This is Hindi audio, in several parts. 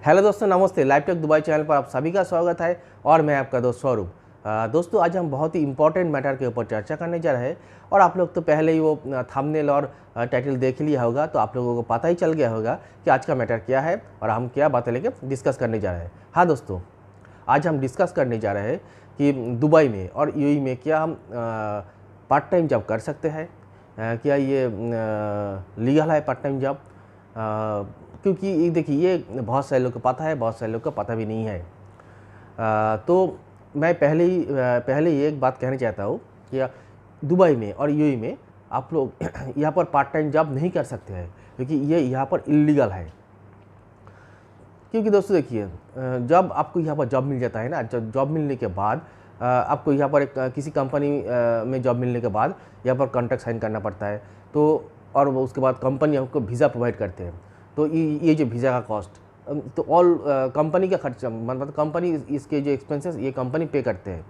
हेलो दोस्तों, नमस्ते। लाइव टेक दुबई चैनल पर आप सभी का स्वागत है और मैं आपका दोस्त स्वरूप। दोस्तों, आज हम बहुत ही इंपॉर्टेंट मैटर के ऊपर चर्चा करने जा रहे हैं और आप लोग तो पहले ही वो थंबनेल और टाइटल देख लिया होगा, तो आप लोगों को पता ही चल गया होगा कि आज का मैटर क्या है और हम क्या बातें लेकर डिस्कस करने जा रहे हैं। हाँ दोस्तों, आज हम डिस्कस करने जा रहे हैं कि दुबई में और यूएई में क्या हम पार्ट टाइम जॉब कर सकते हैं, क्या ये लीगल है पार्ट टाइम जॉब। क्योंकि ये देखिए, ये बहुत सारे लोग को पता है, बहुत सारे लोग को पता भी नहीं है। तो मैं पहले ही एक बात कहना चाहता हूँ कि दुबई में और यूएई में आप लोग यहाँ पर पार्ट टाइम जॉब नहीं कर सकते हैं, क्योंकि ये यहाँ पर इलीगल है। क्योंकि दोस्तों देखिए, जब आपको यहाँ पर जॉब मिल जाता है ना, जॉब मिलने के बाद आपको यहाँ पर किसी कंपनी में जॉब मिलने के बाद यहाँ पर कॉन्ट्रैक्ट साइन करना पड़ता है। तो और उसके बाद कंपनी आपको वीज़ा प्रोवाइड करते हैं। तो ये जो वीज़ा का कॉस्ट, तो ऑल कंपनी का खर्चा, मतलब कंपनी इसके जो एक्सपेंसेस ये कंपनी पे करते हैं।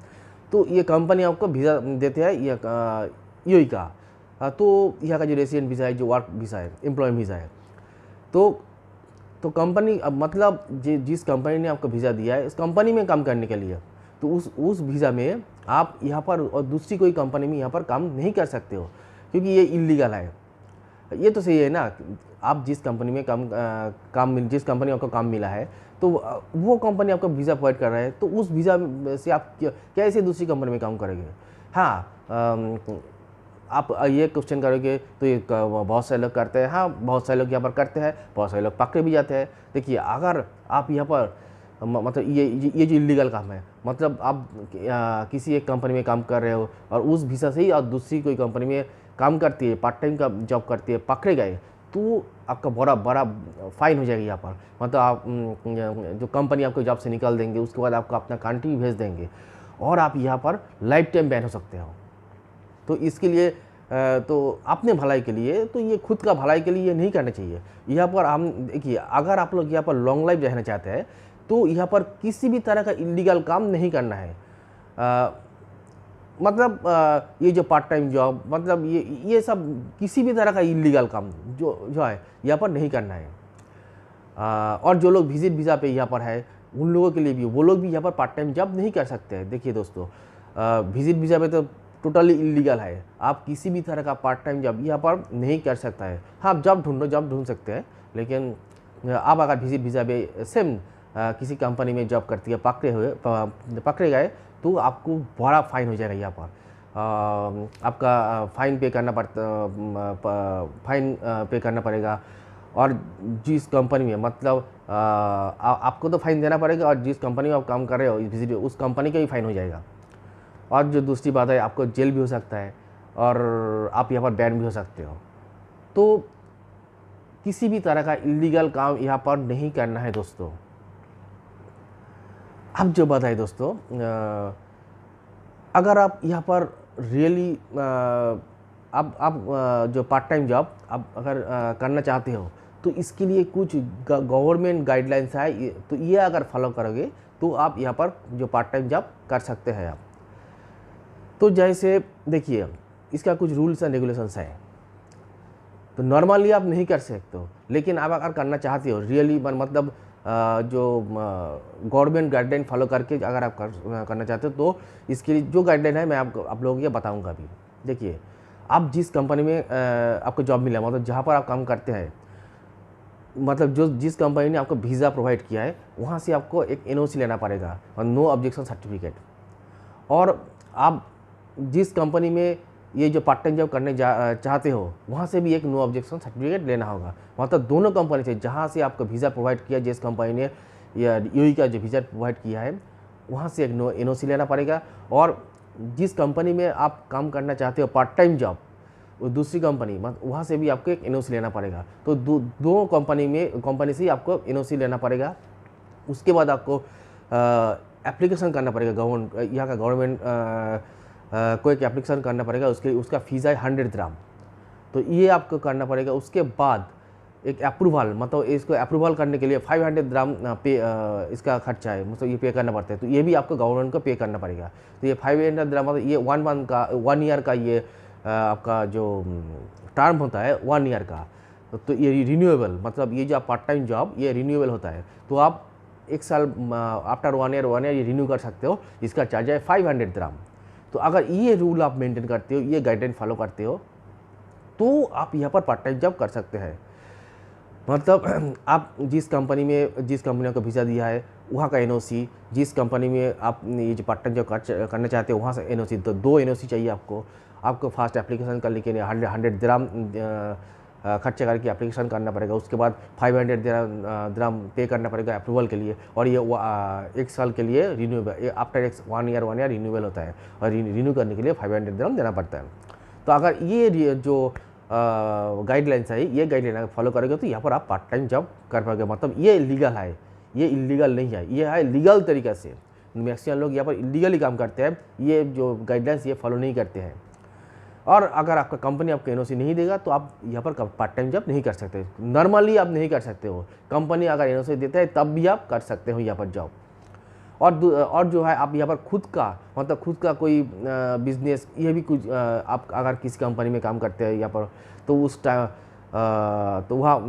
तो ये कंपनी आपको वीज़ा देते हैं ये यूएई का। तो यहाँ का जो रेसिडेंट वीज़ा है, जो वर्क वीज़ा है, एम्प्लॉय वीज़ा है, तो कंपनी, अब मतलब जिस कंपनी ने आपको वीज़ा दिया है, इस कंपनी में काम करने के लिए, तो उस वीज़ा में आप यहाँ पर और दूसरी कोई कंपनी में यहाँ पर काम नहीं कर सकते हो, क्योंकि ये इलीगल है। ये तो सही है ना, आप जिस कंपनी में जिस कंपनी आपको काम मिला है, तो वो कंपनी आपको वीज़ा प्रोवाइड कर रहा है, तो उस वीज़ा से आप कैसे दूसरी कंपनी में काम करेंगे। हाँ, आप ये क्वेश्चन करोगे तो ये बहुत सारे लोग करते हैं। हाँ, बहुत सारे लोग यहाँ पर करते हैं, बहुत सारे लोग पकड़े भी जाते हैं। देखिए, अगर आप यहाँ पर मतलब ये जो इलीगल काम है, मतलब आप किसी एक कंपनी में काम कर रहे हो और उस वीज़ा से ही आप दूसरी कोई कंपनी में काम करती है, पार्ट टाइम का जॉब करती है, पकड़े गए तो आपका बड़ा फाइन हो जाएगा यहाँ पर। मतलब आप जो कंपनी आपको जॉब से निकाल देंगे, उसके बाद आपको अपना कंट्री भेज देंगे और आप यहाँ पर लाइफ टाइम बैन हो सकते हो। तो इसके लिए तो अपने भलाई के लिए, तो ये खुद का भलाई के लिए नहीं करना चाहिए। यहाँ पर हम देखिए, अगर आप लोग यहाँ पर लॉन्ग लाइफ रहना चाहते हैं, तो यहाँ पर किसी भी तरह का इलीगल काम नहीं करना है। मतलब ये जो पार्ट टाइम जॉब, मतलब ये सब किसी भी तरह का इलीगल काम जो है यहाँ पर नहीं करना है। और जो लोग विजिट वीज़ा पे यहाँ पर है, उन लोगों के लिए भी, वो लोग भी यहाँ पर पार्ट टाइम जॉब नहीं कर सकते हैं। देखिए दोस्तों, विजिट वीज़ा पे तो टोटली इलीगल है, आप किसी भी तरह का पार्ट टाइम जॉब यहाँ पर नहीं कर सकता है। हाँ, आप जॉब ढूंढ सकते हैं, लेकिन आप अगर विजिट वीज़ा पे सेम किसी कंपनी में जॉब करती है, पकड़े गए, तो आपको बड़ा फाइन हो जाएगा। यहाँ पर आपका फाइन पे करना पड़ेगा। और जिस कंपनी में, मतलब आपको तो फाइन देना पड़ेगा, और जिस कंपनी में आप काम कर रहे हो विजिट, उस कंपनी का भी फाइन हो जाएगा। और जो दूसरी बात है, आपको जेल भी हो सकता है और आप यहाँ पर बैन भी हो सकते हो। तो किसी भी तरह का इलीगल काम यहाँ पर नहीं करना है दोस्तों। अब जो बात है दोस्तों, अगर आप यहाँ पर रियली आप जो पार्ट टाइम जॉब आप अगर करना चाहते हो, तो इसके लिए कुछ गवर्नमेंट गाइडलाइंस है, तो ये अगर फॉलो करोगे तो आप यहाँ पर जो पार्ट टाइम जॉब कर सकते हैं आप। तो जैसे देखिए, इसका कुछ रूल्स एंड रेगुलेशंस है। तो नॉर्मली आप नहीं कर सकते हो, लेकिन आप अगर करना चाहते हो रियली, मतलब जो गवर्नमेंट गाइडलाइन फॉलो करके अगर आप करना चाहते हो, तो इसके लिए जो गाइडलाइन है मैं आप लोगों को ये बताऊंगा अभी। देखिए, आप जिस कंपनी में आपको जॉब मिला, मतलब जहाँ पर आप काम करते हैं, मतलब जिस कंपनी ने आपको वीज़ा प्रोवाइड किया है, वहाँ से आपको एक एनओसी लेना पड़ेगा और नो ऑब्जेक्शन सर्टिफिकेट। और आप जिस कंपनी में ये जो पार्ट टाइम जॉब करने चाहते हो, वहाँ से भी एक नो ऑब्जेक्शन सर्टिफिकेट लेना होगा। मतलब दोनों कंपनी से, जहाँ से आपको वीज़ा प्रोवाइड किया, जिस कंपनी ने या यूएई का जो वीज़ा प्रोवाइड किया है, वहाँ से एक एनओसी लेना पड़ेगा। और जिस कंपनी में आप काम करना चाहते हो पार्ट टाइम जॉब, वो दूसरी कंपनी, मतलब वहाँ से भी आपको एक एनओसी लेना पड़ेगा। तो दो कंपनी से ही आपको एनओसी लेना पड़ेगा। उसके बाद आपको एप्लीकेशन करना पड़ेगा, यहाँ का गवर्नमेंट को एक एप्लीकेशन करना पड़ेगा। उसका फ़ीस है 100 dirham। तो ये आपको करना पड़ेगा। उसके बाद एक अप्रूवल, मतलब इसको अप्रूवल करने के लिए 500 dirham पे इसका खर्चा है, मतलब ये पे करना पड़ता है। तो ये भी आपको गवर्नमेंट को पे करना पड़ेगा। तो ये 500 dirham, मतलब ये 1 ईयर का ये आपका जो टर्म होता है 1 ईयर का, तो ये रिन्यूएबल, मतलब ये जो पार्ट टाइम जॉब ये रिन्यूएबल होता है। तो आप 1 साल आफ्टर 1 ईयर ये रिन्यू कर सकते हो। इसका चार्ज है 500 दिरहम। तो अगर ये रूल आप मेंटेन करते हो, ये गाइडलाइन फॉलो करते हो, तो आप यहाँ पर पार्ट टाइम जॉब कर सकते हैं। मतलब आप जिस कंपनी को वीज़ा दिया है वहाँ का एनओसी, जिस कंपनी में आप ये जो पार्ट टाइम जॉब करना चाहते हो वहाँ से एनओसी, तो 2 एनओसी चाहिए आपको फर्स्ट एप्लीकेशन करने के लिए 100 दिरहम खर्चा करके एप्लीकेशन करना पड़ेगा। उसके बाद 500 दिरहम पे करना पड़ेगा अप्रूवल के लिए, और ये 1 साल के लिए रिन्यूएबल, आफ्टर 1 ईयर रिन्यूएबल होता है, और रिन्यू करने के लिए 500 दिरहम देना पड़ता है। तो अगर ये जो गाइडलाइंस है, ये गाइडलाइन फॉलो करोगे तो यहाँ पर आप पार्ट टाइम जॉब कर पाओगे। मतलब ये लीगल है, ये इलीगल नहीं है, ये है लीगल तरीके से। मैक्सिमम लोग यहाँ पर इलीगली काम करते हैं, ये जो गाइडलाइंस ये फॉलो नहीं करते हैं। और अगर आपका कंपनी आपको एनओसी नहीं देगा तो आप यहाँ पर पार्ट टाइम जॉब नहीं कर सकते, नॉर्मली आप नहीं कर सकते हो। कंपनी अगर एनओसी देता है तब भी आप कर सकते हो यहाँ पर जॉब। और जो है आप यहाँ पर खुद का कोई बिजनेस, ये भी कुछ आप अगर किसी कंपनी में काम करते हैं यहाँ पर, तो उस टाइम तो वहाँ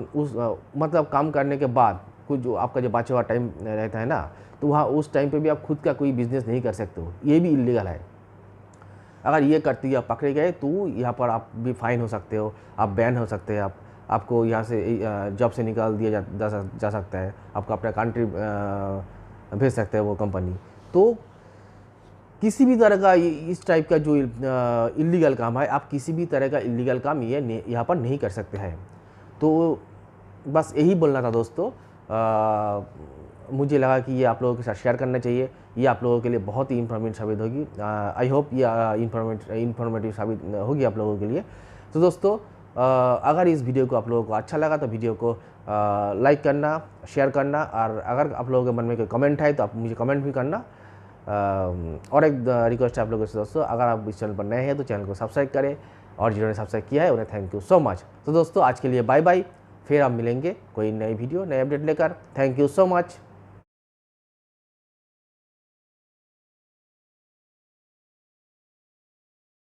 मतलब काम करने के बाद कुछ जो आपका जो बचा हुआ टाइम रहता है ना, तो वहाँ उस टाइम पे भी आप खुद का कोई बिजनेस नहीं कर सकते हो, ये भी इलीगल है। अगर ये करते हुए आप पकड़े गए तो यहाँ पर आप भी फाइन हो सकते हो, आप बैन हो सकते हैं, आपको यहाँ से जॉब से निकाल दिया जा सकता है, आपको अपना कंट्री भेज सकते हैं वो कंपनी। तो किसी भी तरह का इस टाइप का जो इलीगल काम है, आप किसी भी तरह का इलीगल काम ये यहाँ पर नहीं कर सकते हैं। तो बस यही बोलना था दोस्तों। मुझे लगा कि ये आप लोगों के साथ शेयर करना चाहिए, ये आप लोगों के लिए बहुत ही इंफॉर्मेटिव साबित होगी। आई होप ये इंफॉर्मेटिव साबित होगी आप लोगों के लिए। तो दोस्तों अगर इस वीडियो को आप लोगों को अच्छा लगा तो वीडियो को लाइक करना, शेयर करना, और अगर आप लोगों के मन में कोई कमेंट है तो आप मुझे कमेंट भी करना। और एक रिक्वेस्ट है आप लोगों से दोस्तों, अगर आप इस चैनल पर नए हैं तो चैनल को सब्सक्राइब करें, और जिन्होंने सब्सक्राइब किया है उन्हें थैंक यू सो मच। तो दोस्तों आज के लिए बाय बाय, फिर आप मिलेंगे कोई नई वीडियो नए अपडेट लेकर। Thank you so much.